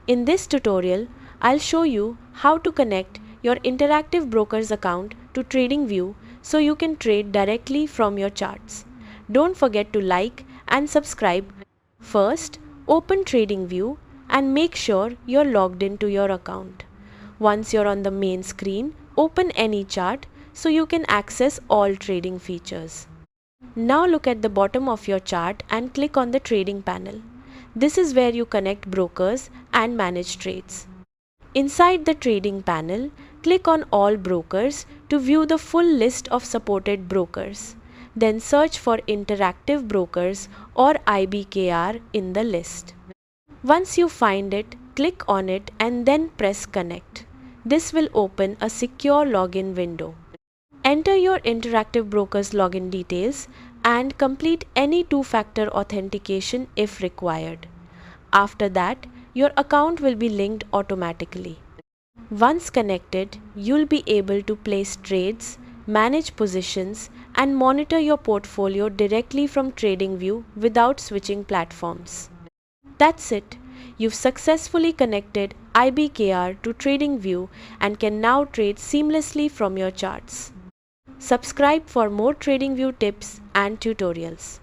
In this tutorial, I'll show you how to connect your Interactive Brokers account to TradingView so you can trade directly from your charts. Don't forget to like and subscribe. First, open TradingView and make sure you're logged into your account. Once you're on the main screen, open any chart so you can access all trading features. Now look at the bottom of your chart and click on the trading panel. This is where you connect brokers and manage trades. Inside the trading panel, click on all brokers to view the full list of supported brokers. Then search for Interactive Brokers or IBKR in the list. Once you find it, click on it and then press connect. This will open a secure login window. Enter your Interactive Brokers login details and complete any two-factor authentication if required. After that, your account will be linked automatically. Once connected, you'll be able to place trades, manage positions, and monitor your portfolio directly from TradingView without switching platforms. That's it. You've successfully connected IBKR to TradingView and can now trade seamlessly from your charts. Subscribe for more TradingView tips and tutorials.